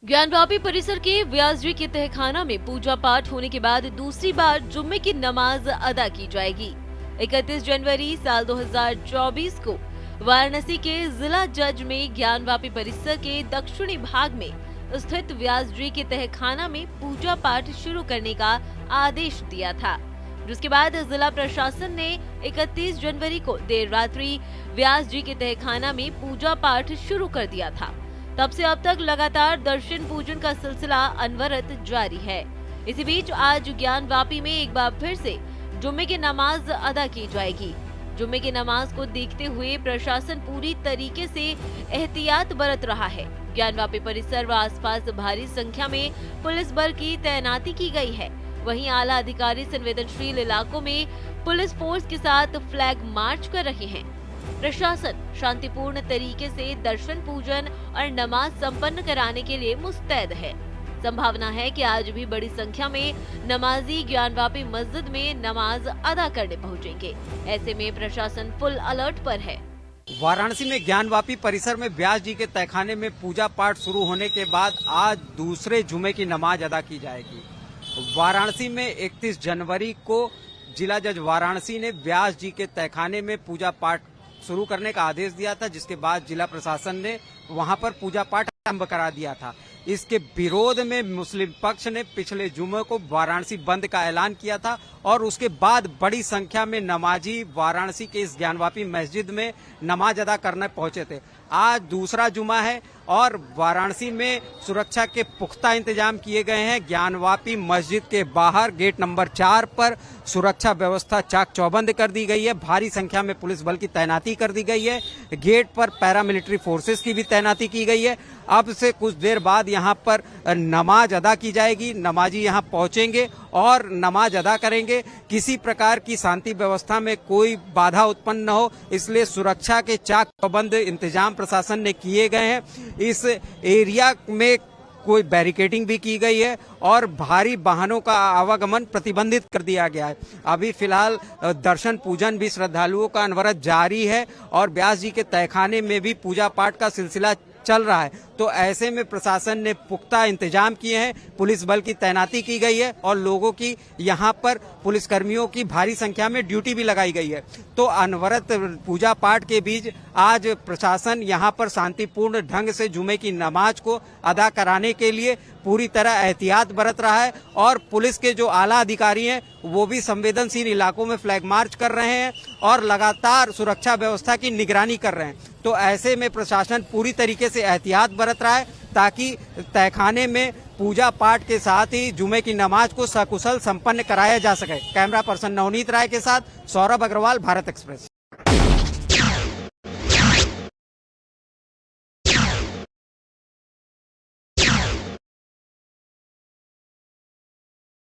ज्ञानवापी परिसर के व्यासजी के तहखाना में पूजा पाठ होने के बाद दूसरी बार जुम्मे की नमाज अदा की जाएगी। 31 जनवरी साल 2024 को वाराणसी के जिला जज में ज्ञानवापी परिसर के दक्षिणी भाग में स्थित व्यासजी के तहखाना में पूजा पाठ शुरू करने का आदेश दिया था, जिसके बाद जिला प्रशासन ने 31 जनवरी को देर रात्रि व्यासजी के तहखाना में पूजा पाठ शुरू कर दिया था। तब से अब तक लगातार दर्शन पूजन का सिलसिला अनवरत जारी है। इसी बीच आज ज्ञानवापी में एक बार फिर से जुम्मे की नमाज अदा की जाएगी। जुम्मे की नमाज को देखते हुए प्रशासन पूरी तरीके से एहतियात बरत रहा है। ज्ञानवापी परिसर व आसपास भारी संख्या में पुलिस बल की तैनाती की गई है। वहीं आला अधिकारी संवेदनशील इलाकों में पुलिस फोर्स के साथ फ्लैग मार्च कर रहे हैं। प्रशासन शांतिपूर्ण तरीके से दर्शन पूजन और नमाज संपन्न कराने के लिए मुस्तैद है। संभावना है कि आज भी बड़ी संख्या में नमाजी ज्ञानवापी मस्जिद में नमाज अदा करने पहुंचेंगे। ऐसे में प्रशासन फुल अलर्ट पर है। वाराणसी में ज्ञानवापी परिसर में व्यास जी के तहखाने में पूजा पाठ शुरू होने के बाद आज दूसरे जुमे की नमाज अदा की जाएगी। वाराणसी में 31 जनवरी को जिला जज वाराणसी ने व्यास जी के तहखाने में पूजा पाठ शुरू करने का आदेश दिया था, जिसके बाद जिला प्रशासन ने वहां पर पूजा पाठ आरंभ करा दिया था। इसके विरोध में मुस्लिम पक्ष ने पिछले जुमे को वाराणसी बंद का ऐलान किया था और उसके बाद बड़ी संख्या में नमाजी वाराणसी के इस ज्ञानवापी मस्जिद में नमाज अदा करने पहुंचे थे। आज दूसरा जुमा है और वाराणसी में सुरक्षा के पुख्ता इंतजाम किए गए हैं। ज्ञानवापी मस्जिद के बाहर गेट नंबर 4 पर सुरक्षा व्यवस्था चाक चौबंद कर दी गई है। भारी संख्या में पुलिस बल की तैनाती कर दी गई है। गेट पर पैरामिलिट्री फोर्सेस की भी तैनाती की गई है। अब से कुछ देर बाद यहाँ पर नमाज अदा की जाएगी। नमाजी यहाँ पहुंचेंगे और नमाज अदा करेंगे। किसी प्रकार की शांति व्यवस्था में कोई बाधा उत्पन्न न हो, इसलिए सुरक्षा के चाक चौबंद इंतजाम प्रशासन ने किए गए हैं। इस एरिया में कोई बैरिकेडिंग भी की गई है और भारी वाहनों का आवागमन प्रतिबंधित कर दिया गया है। अभी फिलहाल दर्शन पूजन भी श्रद्धालुओं का अनवरत जारी है और व्यास जी के तहखाने में भी पूजा पाठ का सिलसिला चल रहा है। तो ऐसे में प्रशासन ने पुख्ता इंतजाम किए हैं, पुलिस बल की तैनाती की गई है और लोगों की यहाँ पर पुलिसकर्मियों की भारी संख्या में ड्यूटी भी लगाई गई है। तो अनवरत पूजा पाठ के बीच आज प्रशासन यहाँ पर शांतिपूर्ण ढंग से जुमे की नमाज को अदा कराने के लिए पूरी तरह एहतियात बरत रहा है और पुलिस के जो आला अधिकारी हैं वो भी संवेदनशील इलाकों में फ्लैग मार्च कर रहे हैं और लगातार सुरक्षा व्यवस्था की निगरानी कर रहे हैं। तो ऐसे में प्रशासन पूरी तरीके से एहतियात बरत रहा है ताकि तहखाने में पूजा पाठ के साथ ही जुमे की नमाज को सकुशल संपन्न कराया जा सके। कैमरा पर्सन नवनीत राय के साथ सौरभ अग्रवाल, भारत एक्सप्रेस।